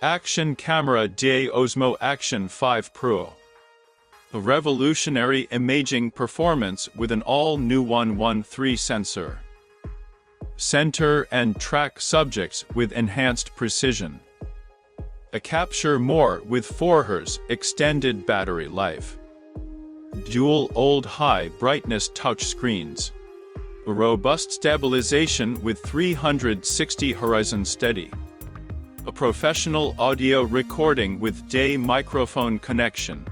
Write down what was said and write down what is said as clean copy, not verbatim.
Action camera DJI Osmo Action 5 Pro. A revolutionary imaging performance with an all-new 113 sensor. Center and track subjects with enhanced precision. A capture more with 4 hours extended battery life. Dual OLED high brightness touch screens. A robust stabilization with 360 horizon steady. A professional audio recording with DJI microphone connection.